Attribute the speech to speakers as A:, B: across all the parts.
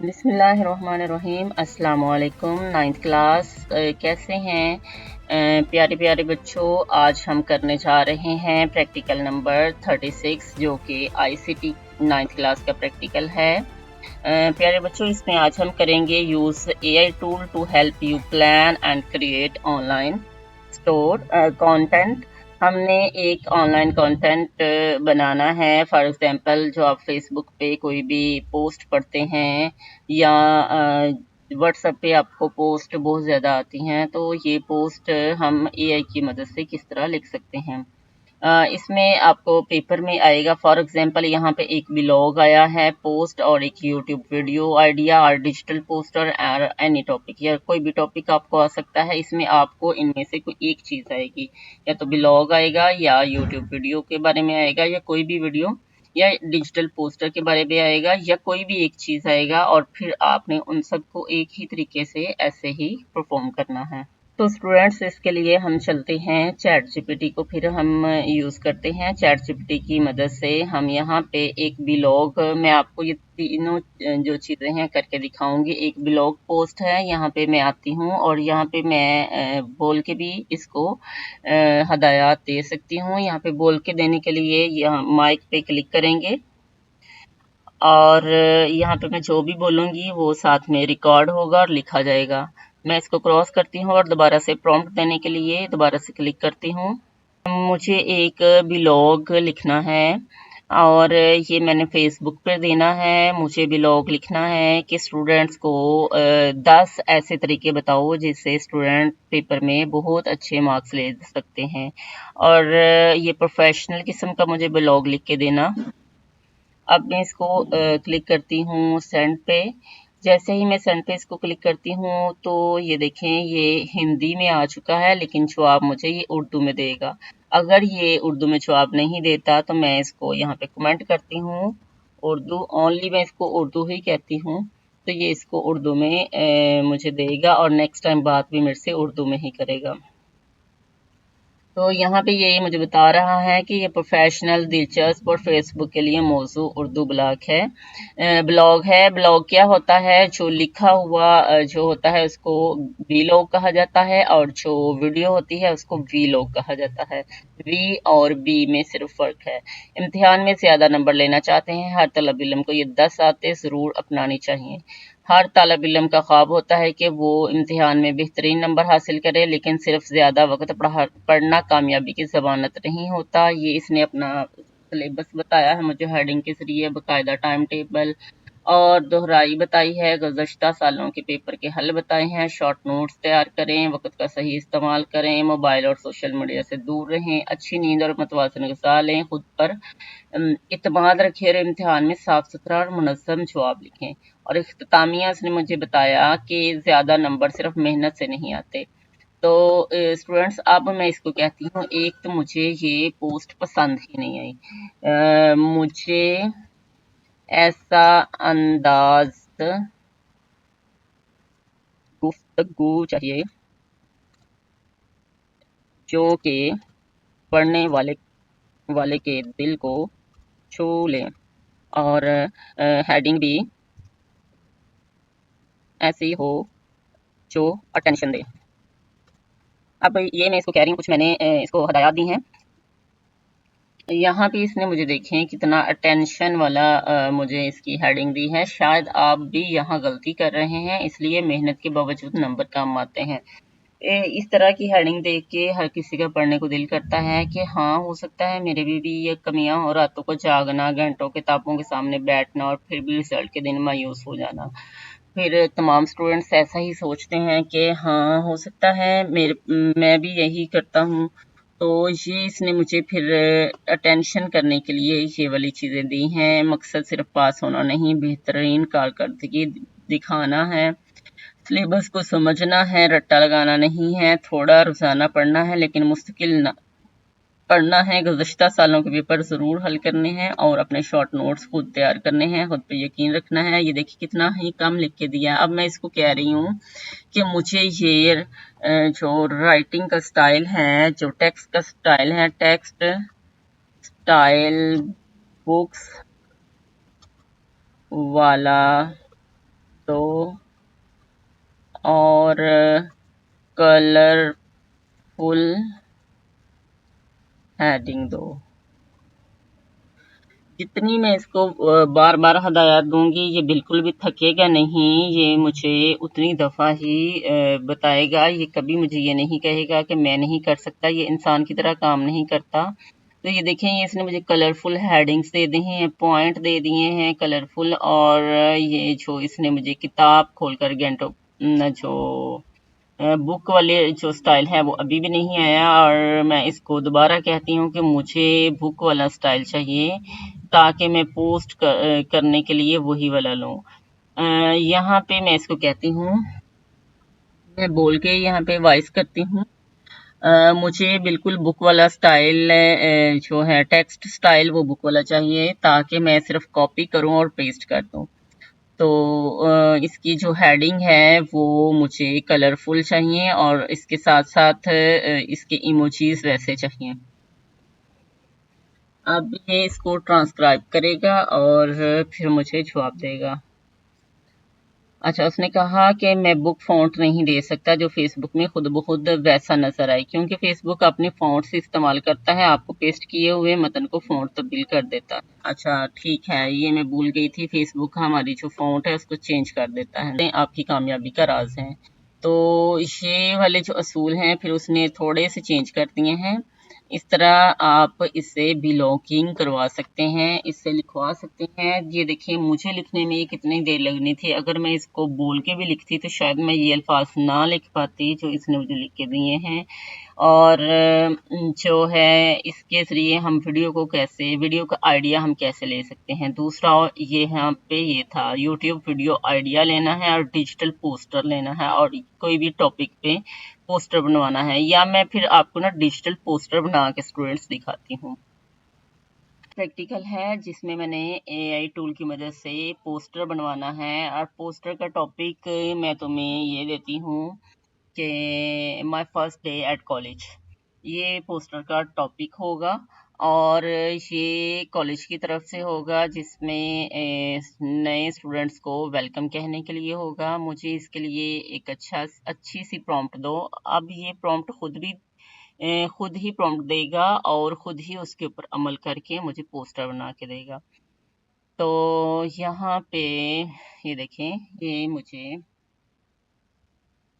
A: बिस्मिल्लाहिर्रहमानिर्रहीम। अस्सलाम वालेकुम। 9th क्लास कैसे हैं प्यारे प्यारे बच्चों। आज हम करने जा रहे हैं प्रैक्टिकल नंबर 36 जो कि ICT 9th क्लास का प्रैक्टिकल है। प्यारे बच्चों, इसमें आज हम करेंगे use AI tool to help you plan and create online store content. हमने एक ऑनलाइन कंटेंट बनाना है। फॉर एग्जांपल, जो आप फेसबुक पे कोई भी पोस्ट पढ़ते हैं या व्हाट्सएप पे आपको पोस्ट बहुत ज़्यादा आती हैं, तो ये पोस्ट हम AI की मदद से किस तरह लिख सकते हैं। इसमें आपको पेपर में आएगा। फॉर एग्जांपल, यहाँ पे एक ब्लॉग आया है पोस्ट और एक यूट्यूब वीडियो आइडिया और डिजिटल पोस्टर और एनी टॉपिक, या कोई भी टॉपिक आपको आ सकता है। इसमें आपको इनमें से कोई एक चीज़ आएगी, या तो ब्लॉग आएगा या यूट्यूब वीडियो के बारे में आएगा या कोई भी वीडियो या डिजिटल पोस्टर के बारे में आएगा या कोई भी एक चीज़ आएगा, और फिर आपने उन सबको एक ही तरीके से ऐसे ही परफॉर्म करना है। तो स्टूडेंट्स, इसके लिए हम चलते हैं चैट जीपीटी को, फिर हम यूज़ करते हैं चैट जीपीटी की मदद से। हम यहाँ पे एक ब्लॉग, मैं आपको ये तीनों जो चीज़ें हैं करके दिखाऊंगी। एक ब्लॉग पोस्ट है, यहाँ पे मैं आती हूँ और यहाँ पे मैं बोल के भी इसको हदायत दे सकती हूँ। यहाँ पे बोल के देने के लिए यहाँ माइक पे क्लिक करेंगे और यहाँ पे मैं जो भी बोलूँगी वो साथ में रिकॉर्ड होगा और लिखा जाएगा। मैं इसको क्रॉस करती हूँ और दोबारा से प्रॉम्प्ट देने के लिए दोबारा से क्लिक करती हूँ। मुझे एक ब्लॉग लिखना है और ये मैंने फेसबुक पर देना है। मुझे ब्लॉग लिखना है कि स्टूडेंट्स को 10 ऐसे तरीके बताओ जिससे स्टूडेंट पेपर में बहुत अच्छे मार्क्स ले सकते हैं, और ये प्रोफेशनल किस्म का मुझे ब्लॉग लिख के देना। अब मैं इसको क्लिक करती हूँ सेंड पे। जैसे ही मैं सेंड पे इसको क्लिक करती हूँ तो ये देखें, ये हिंदी में आ चुका है, लेकिन जवाब मुझे ये उर्दू में देगा। अगर ये उर्दू में जवाब नहीं देता तो मैं इसको यहाँ पे कमेंट करती हूँ उर्दू ओनली, मैं इसको उर्दू ही कहती हूँ, तो ये इसको उर्दू में मुझे देगा और नेक्स्ट टाइम बात भी मेरे से उर्दू में ही करेगा। तो यहाँ पे ये मुझे बता रहा है कि ये प्रोफेशनल, दिलचस्प और फेसबुक के लिए मौजू उर्दू ब्लॉग है। ब्लॉग क्या होता है? जो लिखा हुआ जो होता है उसको वीलॉग कहा जाता है, और जो वीडियो होती है उसको वीलॉग कहा जाता है। वी और बी में सिर्फ फर्क है। इम्तिहान में ज्यादा नंबर लेना चाहते हैं हर तलब इल्म को ये 10 आदतें जरूर अपनानी चाहिए। हर तालिब इल्म का ख्वाब होता है कि वो इम्तिहान में बेहतरीन नंबर हासिल करे, लेकिन सिर्फ ज़्यादा वक्त पढ़ना कामयाबी की ज़मानत नहीं होता। ये इसने अपना सिलेबस बताया है मुझे हेडिंग के जरिए, बाकायदा टाइम टेबल और दोहराई बताई है, गुज़श्ता सालों के पेपर के हल बताए हैं। शॉर्ट नोट्स तैयार करें, वक्त का सही इस्तेमाल करें, मोबाइल और सोशल मीडिया से दूर रहें, अच्छी नींद और मतवाज़न ग़िज़ा लें, खुद पर इत्मीनान रखें और इम्तिहान में साफ सुथरा और मुनज़्ज़म जवाब लिखें। और इख्तितामिया उसने मुझे बताया कि ज़्यादा नंबर सिर्फ मेहनत से नहीं आते। तो स्टूडेंट्स, अब मैं इसको कहती हूँ, एक तो मुझे ये पोस्ट पसंद ही नहीं आई। मुझे ऐसा अंदाज गुफ्तगू चाहिए जो कि पढ़ने वाले के दिल को छू ले, और हेडिंग भी ऐसी हो जो अटेंशन दे। अब ये मैं इसको कह रही हूँ, कुछ मैंने इसको हदायत दी हैं। यहाँ पे इसने मुझे देखें कितना अटेंशन वाला मुझे इसकी हेडिंग दी है। शायद आप भी यहाँ गलती कर रहे हैं, इसलिए मेहनत के बावजूद नंबर कम आते हैं। इस तरह की हेडिंग देख के हर किसी का पढ़ने को दिल करता है कि हाँ, हो सकता है मेरे भी ये कमियां हो, रातों को जागना, घंटों किताबों के सामने बैठना और फिर भी रिजल्ट के दिन मायूस हो जाना। फिर तमाम स्टूडेंट्स ऐसा ही सोचते हैं कि हाँ, हो सकता है मैं भी यही करता हूँ। तो ये इसने मुझे फिर अटेंशन करने के लिए ये वाली चीज़ें दी हैं। मकसद सिर्फ पास होना नहीं, बेहतरीन कारकर्दगी दिखाना है। सिलेबस को समझना है, रट्टा लगाना नहीं है। थोड़ा रोजाना पढ़ना है लेकिन मुस्तकिल पढ़ना है। गुज़श्ता सालों के पेपर ज़रूर हल करने हैं और अपने शॉर्ट नोट्स खुद तैयार करने हैं। खुद पे यकीन रखना है। ये देखिए कितना ही कम लिख के दिया। अब मैं इसको कह रही हूँ कि मुझे ये जो राइटिंग का स्टाइल है, जो टेक्स्ट का स्टाइल है, टेक्स्ट स्टाइल बुक्स वाला दो और कलरफुल हेडिंग दो। जितनी मैं इसको बार बार हदायत दूंगी ये बिल्कुल भी थकेगा नहीं, ये मुझे उतनी दफ़ा ही बताएगा। ये कभी मुझे ये नहीं कहेगा कि मैं नहीं कर सकता, ये इंसान की तरह काम नहीं करता। तो ये देखें, ये इसने मुझे कलरफुल हेडिंग्स दे दी हैं, पॉइंट दे दिए हैं कलरफुल, और ये जो इसने मुझे किताब खोलकर गेंटो जो बुक वाले जो स्टाइल है वो अभी भी नहीं आया, और मैं इसको दोबारा कहती हूँ कि मुझे बुक वाला स्टाइल चाहिए ताकि मैं पोस्ट करने के लिए वही वाला लूँ। यहाँ पे मैं इसको कहती हूँ, मैं बोल के यहाँ पे वॉइस करती हूँ। मुझे बिल्कुल बुक वाला स्टाइल जो है टेक्स्ट स्टाइल वो बुक वाला चाहिए ताकि मैं सिर्फ कॉपी करूँ और पेस्ट कर दूँ। तो इसकी जो हेडिंग है वो मुझे कलरफुल चाहिए और इसके साथ साथ इसके इमोजीज वैसे चाहिए। अब ये इसको ट्रांसक्राइब करेगा और फिर मुझे जवाब देगा। अच्छा, उसने कहा कि मैं बुक फ़ॉन्ट नहीं दे सकता जो फ़ेसबुक में खुद ब खुद वैसा नज़र आए, क्योंकि फ़ेसबुक अपने फ़ॉन्ट्स इस्तेमाल करता है, आपको पेस्ट किए हुए मतन को फ़ॉन्ट तब्दील कर देता है। अच्छा ठीक है, ये मैं भूल गई थी, फ़ेसबुक हमारी जो फ़ॉन्ट है उसको चेंज कर देता है। आपकी कामयाबी का राज़ है। तो ये वाले जो असूल हैं फिर उसने थोड़े से चेंज कर दिए हैं। इस तरह आप इससे बिलॉगिंग करवा सकते हैं, इससे लिखवा सकते हैं। ये देखिए, मुझे लिखने में ये कितनी देर लगनी थी, अगर मैं इसको बोल के भी लिखती तो शायद मैं ये अल्फाज ना लिख पाती जो इसने मुझे लिख के दिए हैं। और जो है इसके ज़रिए हम वीडियो का आइडिया हम कैसे ले सकते हैं। दूसरा ये यहाँ पे ये था, यूट्यूब वीडियो आइडिया लेना है और डिजिटल पोस्टर लेना है, और कोई भी टॉपिक पे पोस्टर बनवाना है, या मैं फिर आपको ना डिजिटल पोस्टर बना के स्टूडेंट्स दिखाती हूँ। प्रैक्टिकल है जिसमें मैंने एआई टूल की मदद से पोस्टर बनवाना है, और पोस्टर का टॉपिक मैं तुम्हें ये देती हूँ कि my first day at college, ये पोस्टर का टॉपिक होगा। और ये कॉलेज की तरफ से होगा जिसमें नए स्टूडेंट्स को वेलकम कहने के लिए होगा। मुझे इसके लिए एक अच्छी सी प्रॉम्प्ट दो। अब ये प्रॉम्प्ट खुद ही प्रॉम्प्ट देगा और खुद ही उसके ऊपर अमल करके मुझे पोस्टर बना के देगा। तो यहाँ पे ये देखें, ये मुझे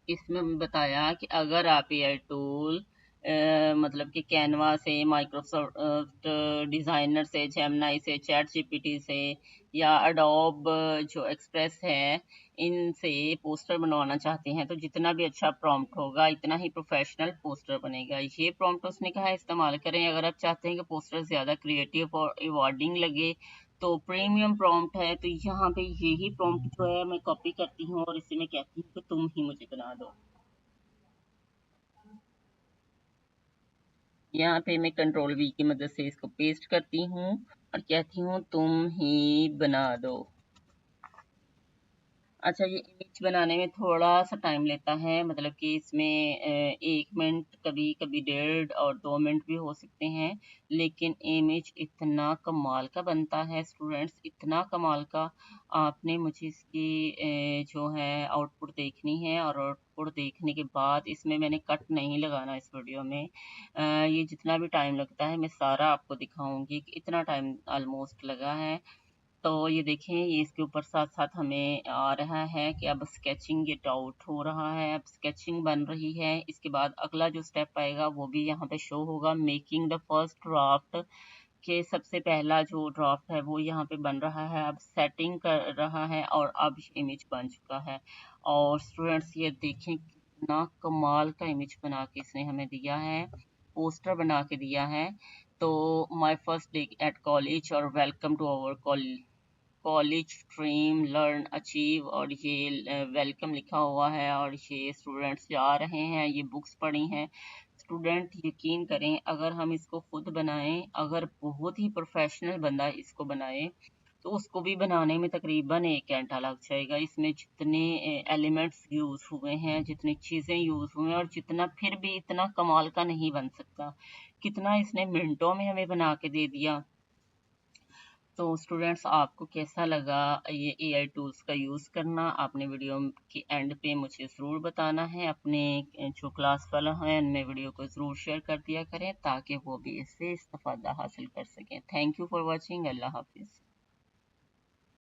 A: इसमें बताया कि अगर आप एआई टूल मतलब कि कैनवा से, माइक्रोसॉफ्ट डिज़ाइनर से, जेमिनी से, चैट जीपीटी से, या एडोब जो एक्सप्रेस है, इनसे पोस्टर बनवाना चाहते हैं तो जितना भी अच्छा प्रॉम्प्ट होगा इतना ही प्रोफेशनल पोस्टर बनेगा। ये प्रॉम्प्ट उसने कहा इस्तेमाल करें अगर आप चाहते हैं कि पोस्टर ज़्यादा क्रिएटिव और इवॉर्डिंग लगे। तो प्रीमियम प्रॉम्प्ट है, तो यहाँ पे यही प्रॉम्प्ट जो है मैं कॉपी करती हूँ और इसे मैं कहती हूँ कि तुम ही मुझे बना दो। यहाँ पे मैं कंट्रोल वी की मदद से इसको पेस्ट करती हूँ और कहती हूँ तुम ही बना दो। अच्छा, ये इमेज बनाने में थोड़ा सा टाइम लेता है, मतलब कि इसमें 1 मिनट, कभी कभी 1.5 और 2 मिनट भी हो सकते हैं, लेकिन इमेज इतना कमाल का बनता है स्टूडेंट्स, इतना कमाल का। आपने मुझे इसकी जो है आउटपुट देखनी है, और आउटपुट देखने के बाद इसमें मैंने कट नहीं लगाना इस वीडियो में। ये जितना भी टाइम लगता है मैं सारा आपको दिखाऊंगी कि इतना टाइम ऑलमोस्ट लगा है। तो ये देखें, ये इसके ऊपर साथ साथ हमें आ रहा है कि अब स्केचिंग गेट आउट हो रहा है, अब स्केचिंग बन रही है। इसके बाद अगला जो स्टेप आएगा वो भी यहाँ पे शो होगा, मेकिंग द फर्स्ट ड्राफ्ट, के सबसे पहला जो ड्राफ्ट है वो यहाँ पे बन रहा है, अब सेटिंग कर रहा है, और अब इमेज बन चुका है। और स्टूडेंट्स ये देखें कितना कमाल का इमेज बना के इसने हमें दिया है, पोस्टर बना के दिया है। तो my first day at college और welcome to our college stream learn achieve, और ये वेलकम लिखा हुआ है, और ये स्टूडेंट्स जा रहे हैं, ये बुक्स पढ़ी हैं। स्टूडेंट यकीन करें, अगर हम इसको खुद बनाएं, अगर बहुत ही प्रोफेशनल बंदा इसको बनाए तो उसको भी बनाने में तकरीबन 1 घंटा लग जाएगा। इसमें जितने एलिमेंट्स यूज हुए हैं, जितनी चीजें यूज हुए हैं, और जितना फिर भी इतना कमाल का नहीं बन सकता। कितना इसने मिनटों में हमें बना के दे दिया। तो स्टूडेंट्स, आपको कैसा लगा ये एआई टूल्स का यूज़ करना? आपने वीडियो के एंड पे मुझे ज़रूर बताना है। अपने जो क्लास वाला हैं उनमें वीडियो को ज़रूर शेयर कर दिया करें ताकि वो भी इससे इस्तेफादा हासिल कर सकें। Thank you for watching. अल्लाह हाफिज़।